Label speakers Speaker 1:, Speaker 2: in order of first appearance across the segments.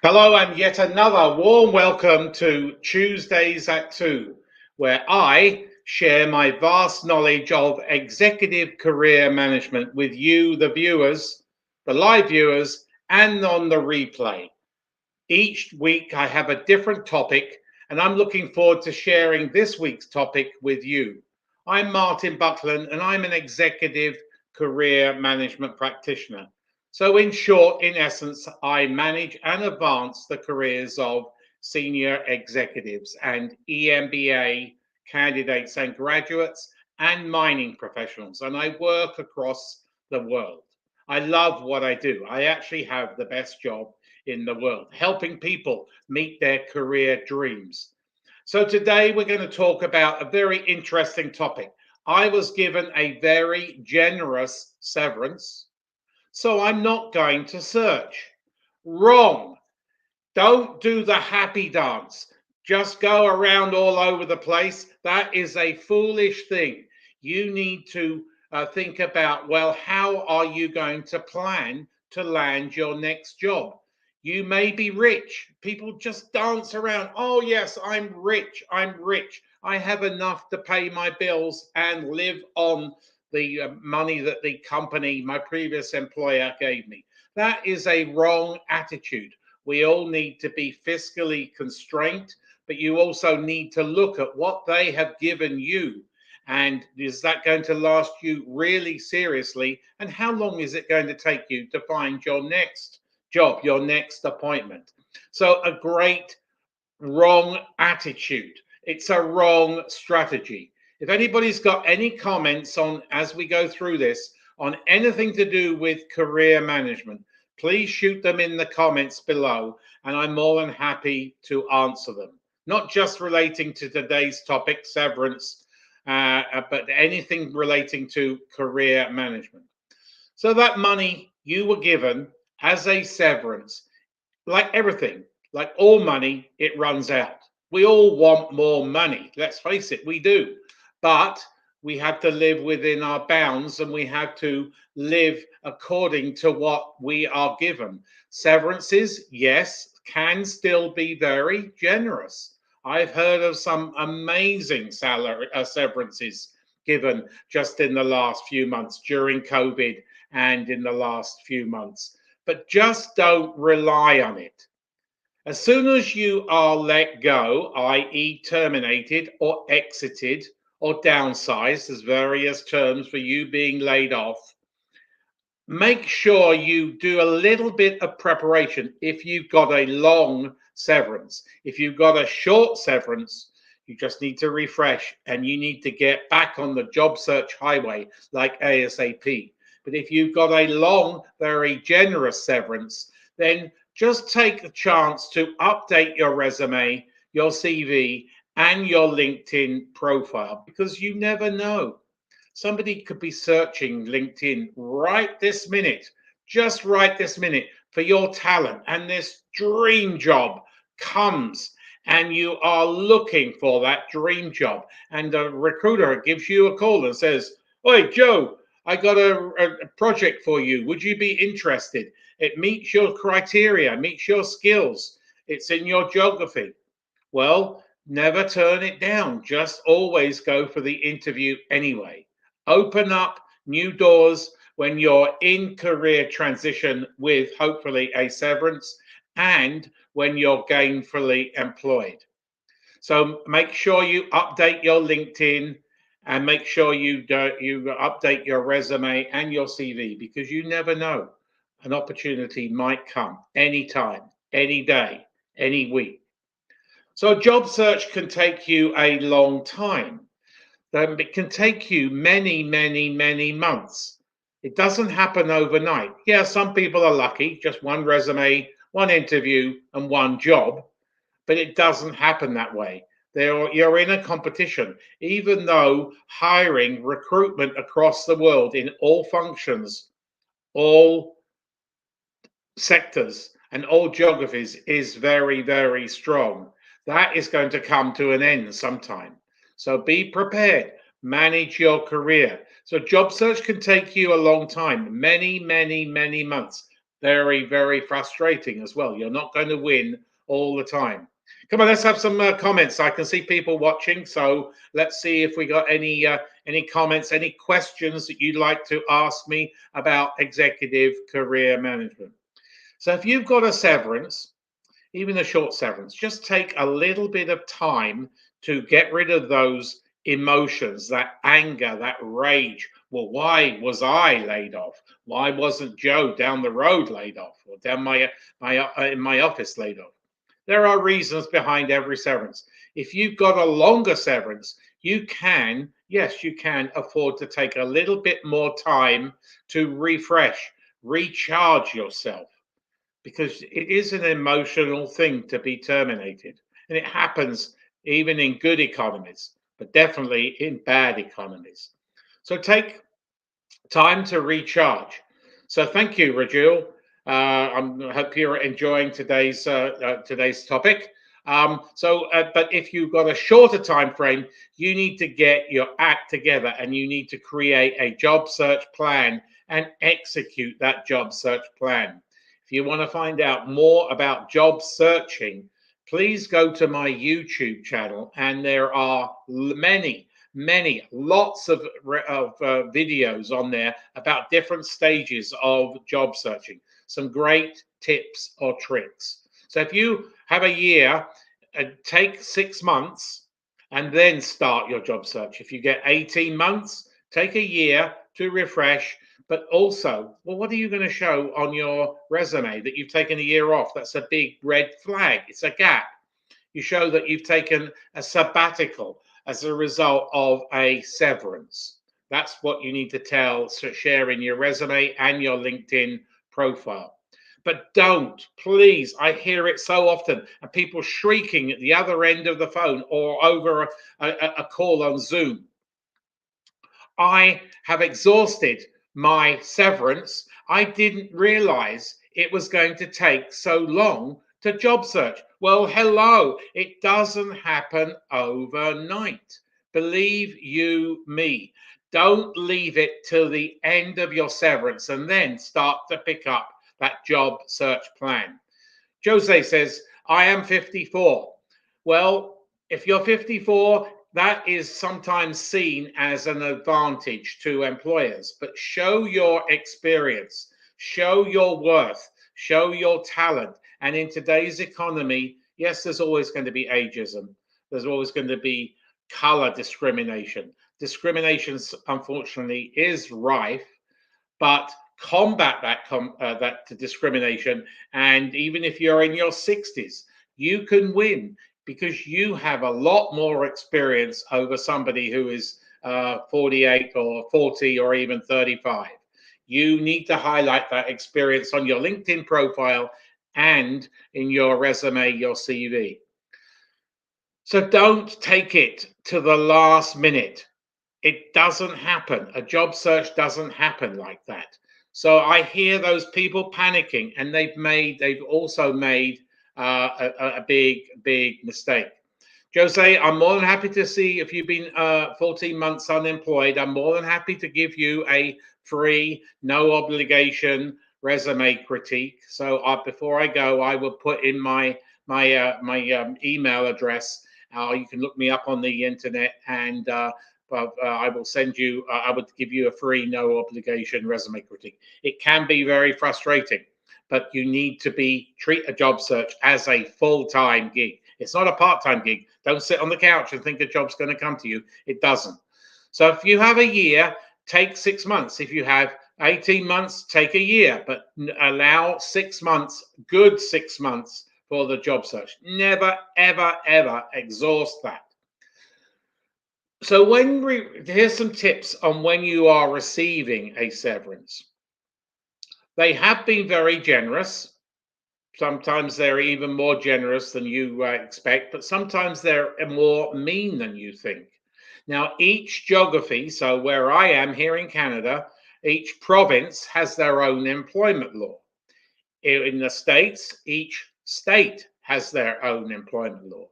Speaker 1: Hello, and yet another warm welcome to Tuesdays at 2, where I share my vast knowledge of executive career management with you, the viewers, the live viewers, and on the replay. Each week I have a different topic, and I'm looking forward to sharing this week's topic with you. I'm Martin Buckland, and I'm an executive career management practitioner. So, in short, in essence, I manage and advance the careers of senior executives and EMBA candidates and graduates and mining professionals, and I work across the world. I love what I do. I actually have the best job in the world, helping people meet their career dreams. So, today we're going to talk about a very interesting topic. I was given a very generous severance, so I'm not going to search. Wrong. Don't do the happy dance. Just go around all over the place. That is a foolish thing. You need to think about, well, how are you going to plan to land your next job? You may be rich. People just dance around. Oh, yes, I'm rich. I'm rich. I have enough to pay my bills and live on the money that the company, my previous employer, gave me. That is a wrong attitude. We all need to be fiscally constrained, but you also need to look at what they have given you. And is that going to last you really seriously? And how long is it going to take you to find your next job, your next appointment? So, a great wrong attitude. It's a wrong strategy. If anybody's got any comments on, as we go through this, on anything to do with career management, please shoot them in the comments below, and I'm more than happy to answer them. Not just relating to today's topic, severance, but anything relating to career management. So, that money you were given as a severance, like everything, like all money, it runs out. We all want more money. Let's face it, we do. But we have to live within our bounds and we have to live according to what we are given. Severances, yes, can still be very generous. I've heard of some amazing salary severances given just in the last few months during COVID and in the last few months. But just don't rely on it. As soon as you are let go, i.e., terminated or exited or downsized, there's various terms for you being laid off, make sure you do a little bit of preparation if you've got a long severance. If you've got a short severance, you just need to refresh and you need to get back on the job search highway like ASAP. But if you've got a long, very generous severance, then just take the chance to update your resume, your CV, and your LinkedIn profile because you never know. Somebody could be searching LinkedIn right this minute, just right this minute, for your talent, and this dream job comes and you are looking for that dream job, and the recruiter gives you a call and says, "Oi, Joe, I got a project for you. Would you be interested? It meets your criteria, meets your skills. It's in your geography." Well, never turn it down. Just always go for the interview anyway. Open up new doors when you're in career transition with hopefully a severance and when you're gainfully employed. So make sure you update your LinkedIn and make sure you update your resume and your CV because you never know. An opportunity might come anytime, any day, any week. So a job search can take you a long time. It can take you many, many, many months. It doesn't happen overnight. Yeah, some people are lucky, just one resume, one interview, and one job, but it doesn't happen that way. You're in a competition, even though hiring, recruitment across the world in all functions, all sectors, and all geographies is very, very strong. That is going to come to an end sometime. So be prepared, manage your career. So, job search can take you a long time, many, many, many months. Very, very frustrating as well. You're not going to win all the time. Come on, let's have some comments. I can see people watching, so let's see if we got any comments, any questions that you'd like to ask me about executive career management. So if you've got a severance, even a short severance, just take a little bit of time to get rid of those emotions, that anger, that rage. Well, why was I laid off? Why wasn't Joe down the road laid off, or down in my office laid off? There are reasons behind every severance. If you've got a longer severance, you can, yes, you can afford to take a little bit more time to refresh, recharge yourself, because it is an emotional thing to be terminated. And it happens even in good economies, but definitely in bad economies. So take time to recharge. So thank you, Rajul. I hope you're enjoying today's topic. But if you've got a shorter time frame, you need to get your act together and you need to create a job search plan and execute that job search plan. If you want to find out more about job searching, please go to my YouTube channel, and there are lots of videos on there about different stages of job searching. Some great tips or tricks. So if you have a year, take 6 months and then start your job search. If you get 18 months, take a year to refresh. But also, well, what are you going to show on your resume that you've taken a year off? That's a big red flag. It's a gap. You show that you've taken a sabbatical as a result of a severance. That's what you need to share in your resume and your LinkedIn profile. But don't, please, I hear it so often, and people shrieking at the other end of the phone or over a call on Zoom. I have exhausted my severance. I didn't realize it was going to take so long to job search. Well, hello, it doesn't happen overnight. Believe you me. Don't leave it till the end of your severance and then start to pick up that job search plan. Jose says, I am 54. Well, if you're 54, that is sometimes seen as an advantage to employers, but show your experience, show your worth, show your talent. And in today's economy, yes, there's always going to be ageism. There's always going to be color discrimination. Discrimination, unfortunately, is rife, but combat that discrimination. And even if you're in your 60s, you can win because you have a lot more experience over somebody who is 48 or 40 or even 35. You need to highlight that experience on your LinkedIn profile and in your resume, your CV. So don't take it to the last minute. It doesn't happen. A job search doesn't happen like that. So I hear those people panicking, and they've also made a big mistake. Jose, I'm more than happy to see if you've been 14 months unemployed. I'm more than happy to give you a free, no obligation resume critique. So before I go, I will put in my email address. You can look me up on the internet, and I will send you. I would give you a free, no obligation resume critique. It can be very frustrating, but you need to treat a job search as a full-time gig. It's not a part-time gig. Don't sit on the couch and think a job's going to come to you. It doesn't. So if you have a year, take 6 months. If you have 18 months, take a year, but allow 6 months, good 6 months for the job search. Never, ever, ever exhaust that. So here's some tips on when you are receiving a severance. They have been very generous. Sometimes they're even more generous than you expect, but sometimes they're more mean than you think. Now, each geography, so where I am here in Canada, each province has their own employment law. In the States, each state has their own employment law.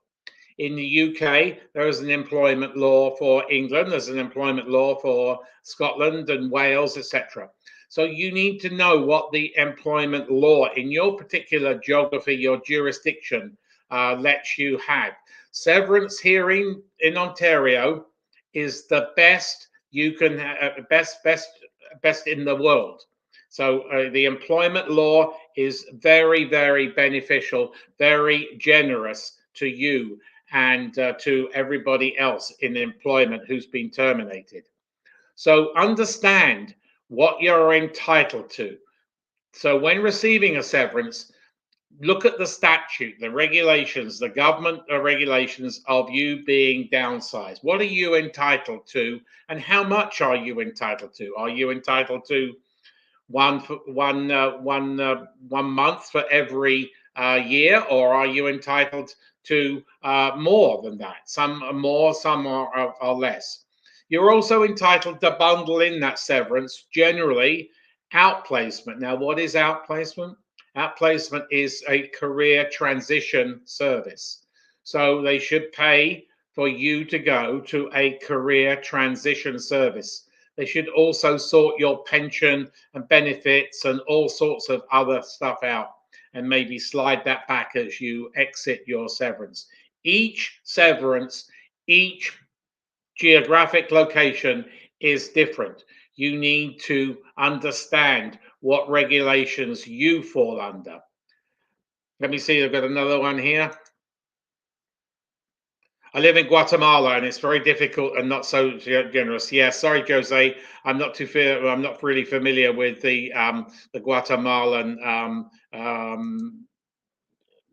Speaker 1: In the UK, there is an employment law for England, there's an employment law for Scotland and Wales, etc. So you need to know what the employment law in your particular geography, your jurisdiction, lets you have. Severance hearing in Ontario is the best you can best in the world. So the employment law is very, very beneficial, very generous to you and to everybody else in employment who's been terminated. So understand what you're entitled to. So when receiving a severance, look at the statute, the regulations, the government regulations of you being downsized. What are you entitled to, and how much are you entitled to? Are you entitled to one month for every year, or are you entitled to more than that? Some are more, some are less. You're also entitled to bundle in that severance, generally outplacement. Now, what is outplacement? Outplacement is a career transition service. So they should pay for you to go to a career transition service. They should also sort your pension and benefits and all sorts of other stuff out and maybe slide that back as you exit your severance. Each severance, each geographic location is different. You need to understand what regulations you fall under. Let me see, I've got another one here. I live in Guatemala and it's very difficult and not so generous. Yeah, sorry, Jose. I'm not really familiar with the Guatemalan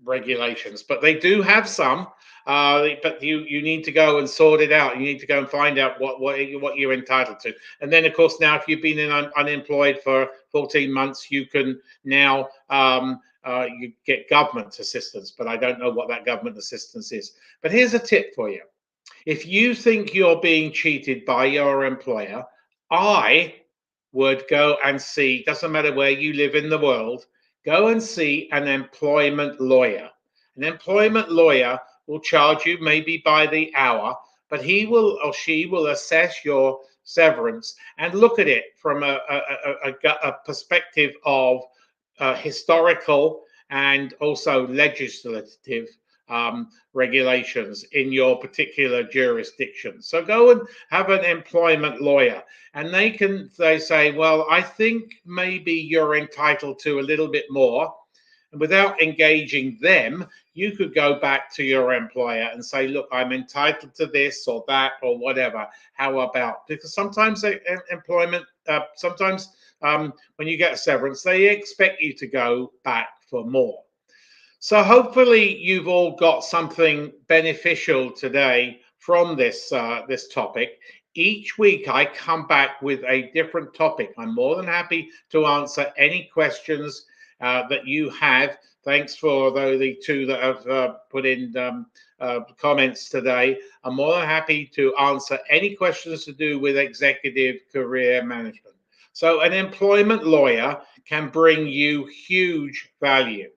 Speaker 1: regulations, but they do have some. But you need to go and sort it out. You need to go and find out what you're entitled to. And then, of course, now if you've been unemployed for 14 months, you can now you get government assistance. But I don't know what that government assistance is. But here's a tip for you: if you think you're being cheated by your employer, I would go and see, doesn't matter where you live in the world, go and see an employment lawyer. An employment lawyer will charge you maybe by the hour, but he will or she will assess your severance and look at it from a perspective of historical and also legislative regulations in your particular jurisdiction. So go and have an employment lawyer, and they say, well, I think maybe you're entitled to a little bit more. And without engaging them, you could go back to your employer and say, look, I'm entitled to this or that or whatever. How about? Because sometimes when you get a severance, they expect you to go back for more. So hopefully you've all got something beneficial today from this topic. Each week I come back with a different topic. I'm more than happy to answer any questions that you have. Thanks for the two that have put in comments today. I'm more than happy to answer any questions to do with executive career management. So an employment lawyer can bring you huge value.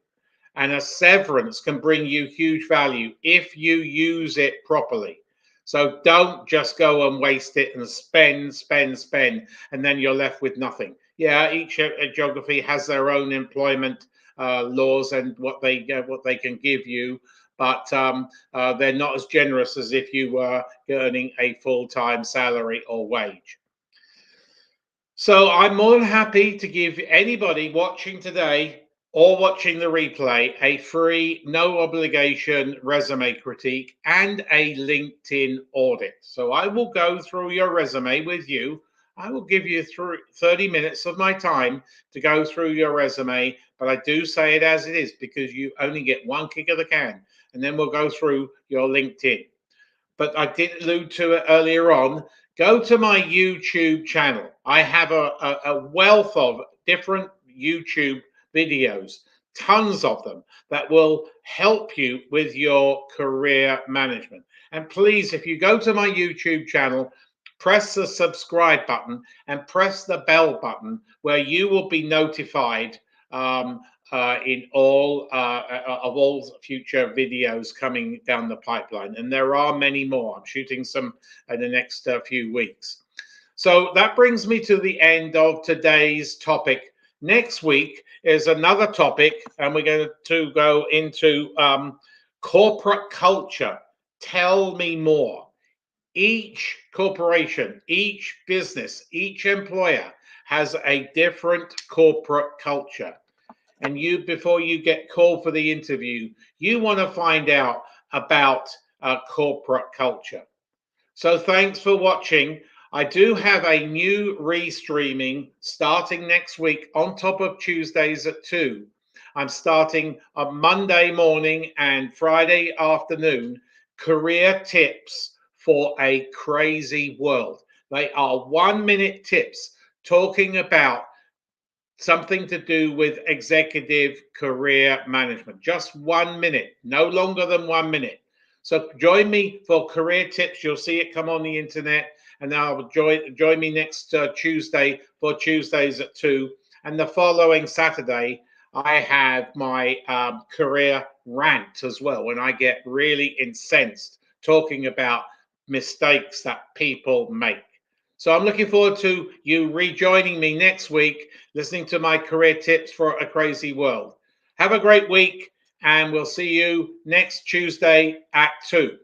Speaker 1: And a severance can bring you huge value if you use it properly. So don't just go and waste it and spend, and then you're left with nothing. Yeah, each geography has their own employment laws and what they can give you, but they're not as generous as if you were earning a full-time salary or wage. So I'm more than happy to give anybody watching today or watching the replay a free, no obligation resume critique and a LinkedIn audit. So I will go through your resume with you. I will give you 30 minutes of my time to go through your resume, but I do say it as it is because you only get one kick of the can, and then we'll go through your LinkedIn. But I did allude to it earlier on. Go to my YouTube channel. I have a wealth of different YouTube videos, tons of them, that will help you with your career management. And please, if you go to my YouTube channel, press the subscribe button and press the bell button where you will be notified in all of all future videos coming down the pipeline. And there are many more. I'm shooting some in the next few weeks. So that brings me to the end of today's topic. Next week is another topic, and we're going to go into corporate culture. Tell me more. Each corporation, each business, each employer has a different corporate culture. And you, before you get called for the interview, you want to find out about corporate culture. So thanks for watching. I do have a new restreaming starting next week on top of Tuesdays at 2. I'm starting on Monday morning and Friday afternoon, career tips for a crazy world. They are 1 minute tips talking about something to do with executive career management. Just 1 minute, no longer than 1 minute. So join me for career tips. You'll see it come on the internet, and now join me next Tuesday for Tuesdays at 2. And the following Saturday, I have my career rant as well, when I get really incensed talking about mistakes that people make. So I'm looking forward to you rejoining me next week, listening to my career tips for a crazy world. Have a great week, and we'll see you next Tuesday at 2.